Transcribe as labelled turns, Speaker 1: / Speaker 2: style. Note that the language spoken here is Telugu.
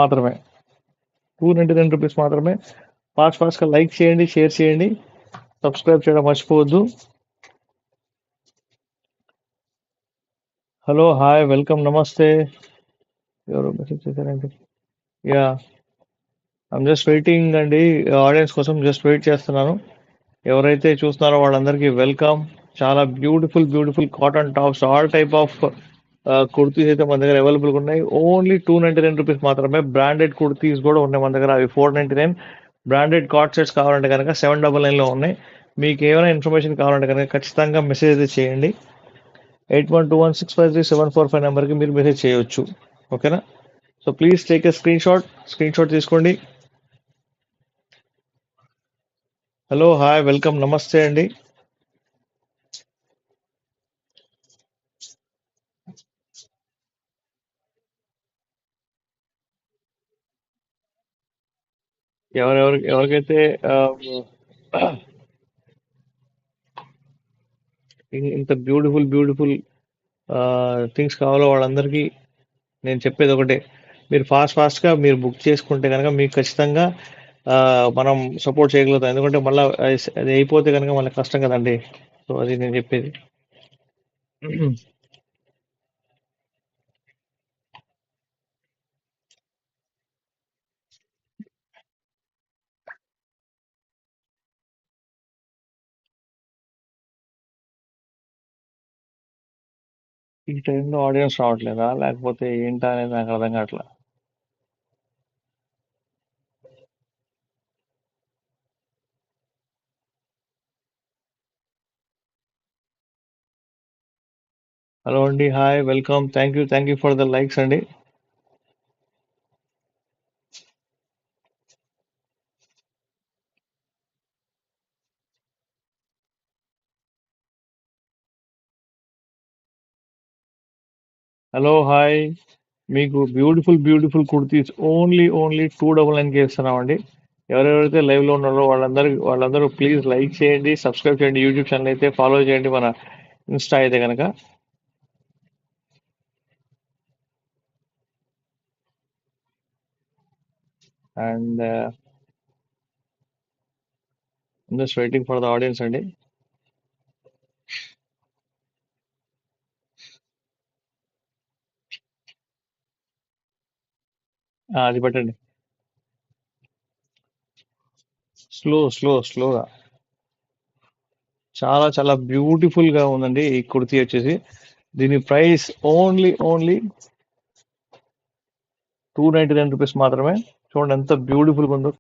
Speaker 1: మాత్రమే. 299 రూపీస్ మాత్రమే. ఫాస్ట్‌గా లైక్ చేయండి, షేర్ చేయండి, సబ్స్క్రైబ్ చేయడం మర్చిపోవద్దు. హలో, హాయ్, వెల్కమ్, నమస్తే. ఎవరో మెసేజ్ చేశారండి. యాహ్! ఐమ్ జస్ట్ వెయిటింగ్ అండి. ఆడియన్స్ కోసం జస్ట్ వెయిట్ చేస్తున్నాను. ఎవరైతే చూస్తున్నారో వాళ్ళందరికీ వెల్కమ్. చాలా beautiful cotton tops, all type of kurtis అయితే మన దగ్గర అవైలబుల్గా ఉన్నాయి. ఓన్లీ 299 రూపీస్ మాత్రమే. బ్రాండెడ్ కుర్తీస్ కూడా ఉన్నాయి మన దగ్గర, అవి 499. బ్రాండెడ్ కార్డ్ సెట్స్ కావాలంటే కనుక 799లో ఉన్నాయి. మీకు ఏమైనా ఇన్ఫర్మేషన్ కావాలంటే కనుక ఖచ్చితంగా మెసేజ్ అయితే చేయండి. 8121653745 నెంబర్కి మీరు మెసేజ్ చేయొచ్చు. ఓకేనా? So please take a screen shot తీసుకోండి. హలో, హాయ్, వెల్కమ్, నమస్తే అండి. ఎవరికైతే ఇంత బ్యూటిఫుల్ థింగ్స్ కావాలో వాళ్ళందరికీ నేను చెప్పేది ఒకటే, మీరు ఫాస్ట్గా మీరు బుక్ చేసుకుంటే కనుక మీకు ఖచ్చితంగా మనం సపోర్ట్ చేయగలుగుతాం. ఎందుకంటే మళ్ళీ అది అయిపోతే కనుక మళ్ళీ కష్టం కదండి. సో అది నేను చెప్పేది. ఈ టైంలో ఆడియన్స్ రావట్లేదా, లేకపోతే ఏంటా అనేది నాకు అర్థం కావట్లా. హలో అండి, hi, welcome, thank you for the likes అండి. హలో, హాయ్, మీకు బ్యూటిఫుల్ కుర్తీస్ ఓన్లీ 299కి ఇస్తున్నామండి. ఎవరెవరైతే లైవ్లో ఉన్నారో వాళ్ళందరూ ప్లీజ్ లైక్ చేయండి, సబ్స్క్రైబ్ చేయండి. యూట్యూబ్ ఛానల్ అయితే ఫాలో చేయండి, మన ఇన్స్టా అయితే కనుక. And just waiting for the audience అండి. అది పెట్టండి. స్లోగా. చాలా బ్యూటిఫుల్ గా ఉందండి ఈ కుర్తీ వచ్చేసి. దీని ప్రైస్ ఓన్లీ 299 రూపీస్ మాత్రమే. చూడండి ఎంత బ్యూటిఫుల్ గా ఉందో.